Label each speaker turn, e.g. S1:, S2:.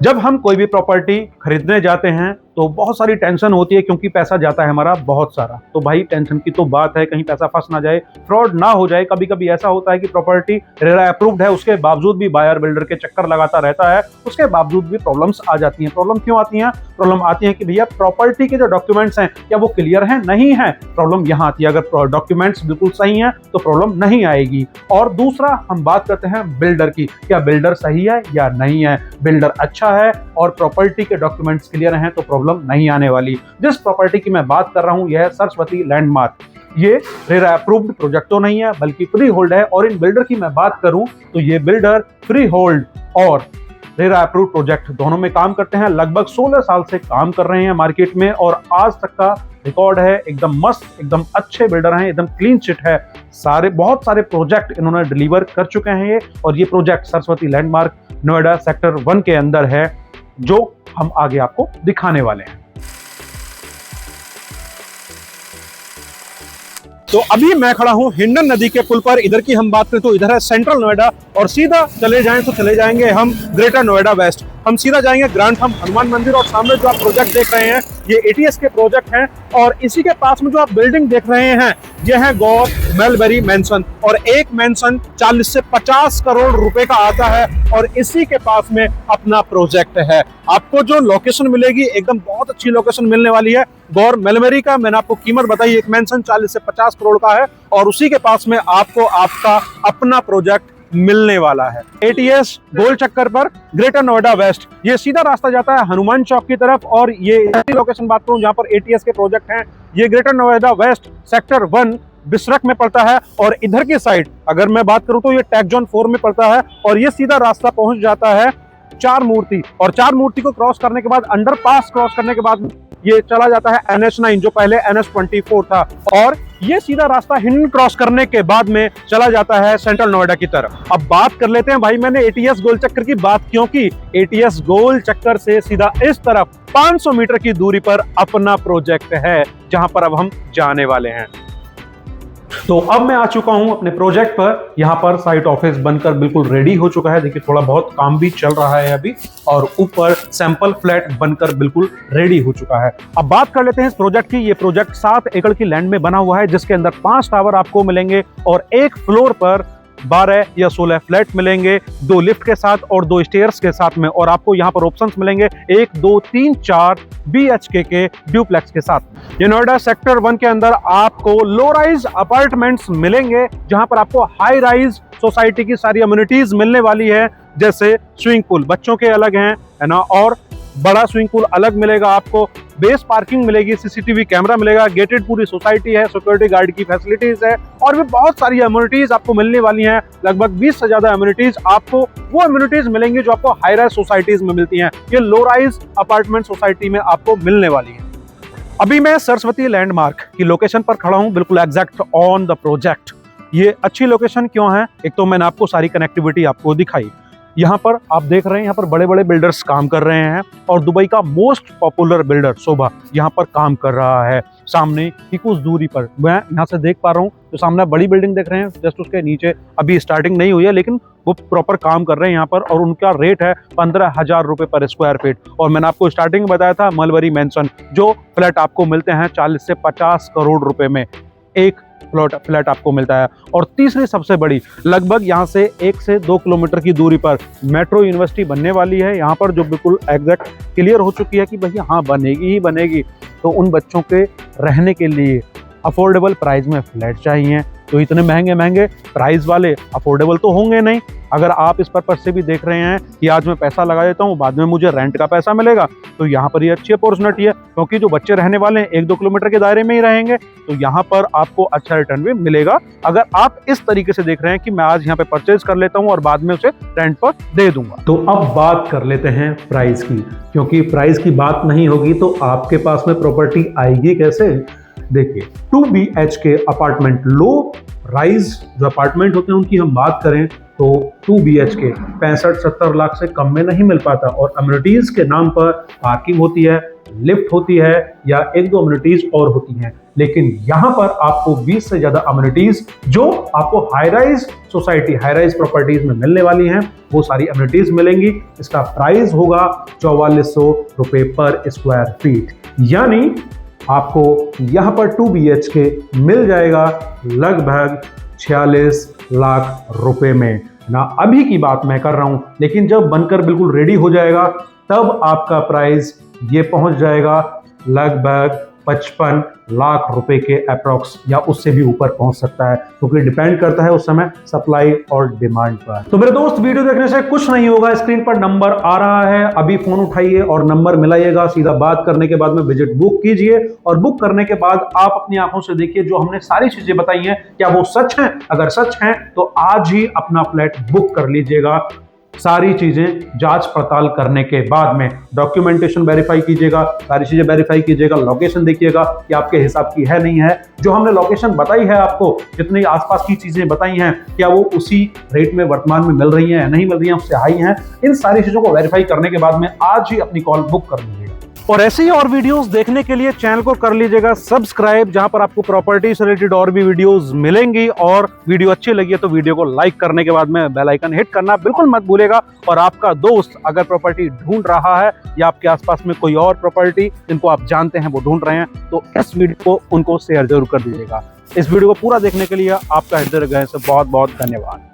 S1: जब हम कोई भी प्रॉपर्टी खरीदने जाते हैं तो बहुत सारी टेंशन होती है, क्योंकि पैसा जाता है हमारा बहुत सारा। तो भाई टेंशन की तो बात है, कहीं पैसा फंस ना जाए, फ्रॉड ना हो जाए। कभी कभी ऐसा होता है कि प्रॉपर्टी रेरा अप्रूव्ड है, उसके बावजूद भी बायर बिल्डर के चक्कर लगाता रहता है, उसके बावजूद भी प्रॉब्लम्स आ जाती हैं। प्रॉब्लम क्यों आती हैं? प्रॉब्लम आती है कि भैया प्रॉपर्टी के जो डॉक्यूमेंट्स हैं क्या वो क्लियर हैं, नहीं है। प्रॉब्लम यहाँ आती है। अगर डॉक्यूमेंट्स बिल्कुल सही हैं तो प्रॉब्लम नहीं आएगी। और दूसरा हम बात करते हैं बिल्डर की, क्या बिल्डर सही है या नहीं है। बिल्डर अच्छा है और प्रॉपर्टी के डॉक्यूमेंट्स क्लियर हैं तो प्रॉब्लम नहीं आने वाली। जिस प्रॉपर्टी की मैं बात कर रहा हूं यह है सरस्वती लैंडमार्क। ये रेरा अप्रूव्ड प्रोजेक्ट तो नहीं है बल्कि फ्री होल्ड है। और इन बिल्डर की मैं बात करूं तो ये बिल्डर फ्री होल्ड और रेरा अप्रूव्ड प्रोजेक्ट दोनों में काम करते हैं। लगभग 16 साल से काम कर रहे हैं मार्केट में और आज तक का रिकॉर्ड है। एकदम मस्त, एकदम अच्छे बिल्डर हैं, एकदम क्लीन चिट है। बहुत सारे प्रोजेक्ट इन्होंने डिलीवर कर चुके हैं ये। और ये project Saraswati landmark Noida sector 1 के अंदर है, जो हम आगे आपको दिखाने वाले हैं। तो अभी मैं खड़ा हूं हिंडन नदी के पुल पर। इधर की हम बात करें तो इधर है सेंट्रल नोएडा और सीधा चले जाएं तो चले जाएंगे हम ग्रेटर नोएडा वेस्ट। हम सीधा जाएंगे ग्रांथम हनुमान मंदिर और सामने जो आप प्रोजेक्ट देख रहे हैं ये एटीएस के प्रोजेक्ट हैं। और इसी के पास में जो आप बिल्डिंग देख रहे हैं ये है गौर मेलबेरी मैंसन। और एक मैंसन 40 से 50 करोड़ रुपए का आता है और इसी के पास में अपना प्रोजेक्ट है। आपको जो लोकेशन मिलेगी एकदम बहुत अच्छी लोकेशन मिलने वाली है। गौर मेलबेरी का मैंने आपको कीमत बताई, एक मैंसन 40 से 50 करोड़ का है और उसी के पास में आपको आपका अपना प्रोजेक्ट मिलने वाला है। एटीएस गोल चक्कर पर ग्रेटर नोएडा वेस्ट। ये सीधा रास्ता जाता है हनुमान चौक की तरफ। और ये लोकेशन बात करूं जहां पर एटीएस के प्रोजेक्ट हैं, ये Greater Noida West sector 1 Bisrakh में पड़ता है। और इधर की साइड अगर मैं बात करूं तो ये टैग जोन 4 में पड़ता है। और ये सीधा रास्ता पहुंच जाता है चार मूर्ति। और चार मूर्ति को क्रॉस करने के बाद अंडरपास क्रॉस करने के बाद ये चला जाता है NH9 जो पहले NH24 था। और ये सीधा रास्ता हिंडन क्रॉस करने के बाद में चला जाता है सेंट्रल नोएडा की तरफ। अब बात कर लेते हैं भाई, मैंने एटीएस गोल चक्कर की बात क्यों की। एटीएस गोल चक्कर से सीधा इस तरफ 500 मीटर की दूरी पर अपना प्रोजेक्ट है, जहां पर अब हम जाने वाले हैं। तो अब मैं आ चुका हूं अपने प्रोजेक्ट पर। यहां पर साइट ऑफिस बनकर बिल्कुल रेडी हो चुका है। देखिए थोड़ा बहुत काम भी चल रहा है अभी। और ऊपर सैंपल फ्लैट बनकर बिल्कुल रेडी हो चुका है। अब बात कर लेते हैं इस प्रोजेक्ट की। ये प्रोजेक्ट 7 एकड़ की लैंड में बना हुआ है, जिसके अंदर 5 टावर आपको मिलेंगे और एक फ्लोर पर 12 या 16 फ्लैट मिलेंगे, 2 लिफ्ट के साथ और 2 स्टेयर्स के साथ में। और आपको यहाँ पर ऑप्शंस मिलेंगे 1, 2, 3, 4 BHK के ड्यूप्लेक्स के साथ। ये नोएडा सेक्टर 1 के अंदर आपको लो राइज अपार्टमेंट्स मिलेंगे, जहां पर आपको हाई राइज सोसाइटी की सारी अम्यूनिटीज मिलने वाली है। जैसे स्विमिंग पूल बच्चों के अलग हैं, है ना, और बड़ा स्विमिंग पूल अलग मिलेगा आपको। बेस पार्किंग मिलेगी, CCTV कैमरा मिलेगा, गेटेड पूरी सोसाइटी है, सिक्योरिटी गार्ड की फैसिलिटीज है और भी बहुत सारी अम्यूनिटीज आपको मिलने वाली हैं। लगभग 20 से ज्यादा अम्यूनिटीज आपको वो अम्यूनिटीज मिलेंगी जो आपको हाई राइज सोसाइटीज में मिलती हैं। ये लो राइज अपार्टमेंट सोसाइटी में आपको मिलने वाली है। अभी मैं सरस्वती लैंडमार्क की लोकेशन पर खड़ा हूं, बिल्कुल एग्जैक्ट ऑन द प्रोजेक्ट। ये अच्छी लोकेशन क्यों है? एक तो मैंने आपको सारी कनेक्टिविटी आपको दिखाई। यहाँ पर आप देख रहे हैं यहाँ पर बड़े बड़े बिल्डर्स काम कर रहे हैं और दुबई का मोस्ट पॉपुलर बिल्डर शोभा यहाँ पर काम कर रहा है। सामने ही कुछ दूरी पर मैं यहाँ से देख पा रहा हूँ, जो सामने बड़ी बिल्डिंग देख रहे हैं जस्ट उसके नीचे अभी स्टार्टिंग नहीं हुई है, लेकिन वो प्रॉपर काम कर रहे हैं यहाँ पर। और उनका रेट है 15,000 रुपए पर स्क्वायर फीट। और मैंने आपको स्टार्टिंग में बताया था मेलबेरी मैंसन, जो फ्लैट आपको मिलते हैं 40 से 50 करोड़ रुपए में एक फ्लैट आपको मिलता है। और तीसरी सबसे बड़ी, लगभग यहाँ से 1 से 2 किलोमीटर की दूरी पर मेट्रो यूनिवर्सिटी बनने वाली है यहाँ पर, जो बिल्कुल एग्जैक्ट क्लियर हो चुकी है कि भैया हाँ बनेगी ही बनेगी। तो उन बच्चों के रहने के लिए अफोर्डेबल प्राइस में फ्लैट चाहिए। तो इतने महंगे महंगे प्राइस वाले अफोर्डेबल तो होंगे नहीं। अगर आप इस पर्पज से भी देख रहे हैं कि आज मैं पैसा लगा देता हूँ, बाद में मुझे रेंट का पैसा मिलेगा, तो यहाँ पर ये अच्छी अपॉर्चुनिटी है। क्योंकि जो बच्चे रहने वाले हैं 1-2 किलोमीटर के दायरे में ही रहेंगे, तो यहाँ पर आपको अच्छा रिटर्न भी मिलेगा। अगर आप इस तरीके से देख रहे हैं कि मैं आज यहाँ पे परचेज कर लेता हूँ और बाद में उसे रेंट पर दे दूंगा। तो अब बात कर लेते हैं प्राइस की, क्योंकि प्राइस की बात नहीं होगी तो आपके पास में प्रॉपर्टी आएगी कैसे। देखिए 2 BHK अपार्टमेंट, लो राइज जो अपार्टमेंट होते हैं उनकी हम बात करें तो 2 BHK 65-70 लाख से कम में नहीं मिल पाता। और अम्यूनिटीज के नाम पर पार्किंग होती है, लिफ्ट होती है या 1-2 अम्यूनिटीज और होती हैं। लेकिन यहां पर आपको 20 से ज्यादा अम्यूनिटीज जो आपको high rise society, high rise properties में मिलने वाली हैं, वो सारी अम्यूनिटीज मिलेंगी। इसका प्राइस होगा 4400 रुपए पर स्क्वायर फीट, यानी आपको यहां पर 2 BHK मिल जाएगा लगभग 46 लाख रुपए में ना। अभी की बात मैं कर रहा हूं, लेकिन जब बनकर बिल्कुल रेडी हो जाएगा तब आपका प्राइस ये पहुंच जाएगा लगभग 55 लाख रुपए के अप्रॉक्स, या उससे भी ऊपर पहुंच सकता है, क्योंकि डिपेंड करता है उस समय सप्लाई और डिमांड पर। तो मेरे दोस्त, वीडियो देखने से कुछ नहीं होगा, स्क्रीन पर नंबर आ रहा है, अभी फोन उठाइए और नंबर मिलाइएगा, सीधा बात करने के बाद में विजिट बुक कीजिए, और बुक करने के बाद आप अपनी आंखों से देखिए जो हमने सारी चीजें बताई हैं क्या वो सच हैं। अगर सच हैं तो आज ही अपना फ्लैट बुक कर लीजिएगा। सारी चीजें जांच पड़ताल करने के बाद में डॉक्यूमेंटेशन वेरीफाई कीजिएगा, सारी चीजें वेरीफाई कीजिएगा, लोकेशन देखिएगा कि आपके हिसाब की है नहीं है, जो हमने लोकेशन बताई है आपको, जितनी आसपास की चीजें बताई हैं क्या वो उसी रेट में वर्तमान में मिल रही हैं या नहीं मिल रही हैं, उससे हाई हैं। इन सारी चीजों को वेरीफाई करने के बाद में आज ही अपनी कॉल बुक कर लीजिएगा। और ऐसे ही और वीडियोस देखने के लिए चैनल को कर लीजिएगा सब्सक्राइब, जहां पर आपको प्रॉपर्टी से रिलेटेड और भी वीडियोस मिलेंगी। और वीडियो अच्छी लगी है तो वीडियो को लाइक करने के बाद में बेल आइकन हिट करना बिल्कुल मत भूलिएगा। और आपका दोस्त अगर प्रॉपर्टी ढूंढ रहा है या आपके आसपास में कोई और प्रॉपर्टी जिनको आप जानते हैं वो ढूंढ रहे हैं, तो इस वीडियो को उनको शेयर जरूर कर दीजिएगा। इस वीडियो को पूरा देखने के लिए आपका हृदय से बहुत बहुत धन्यवाद।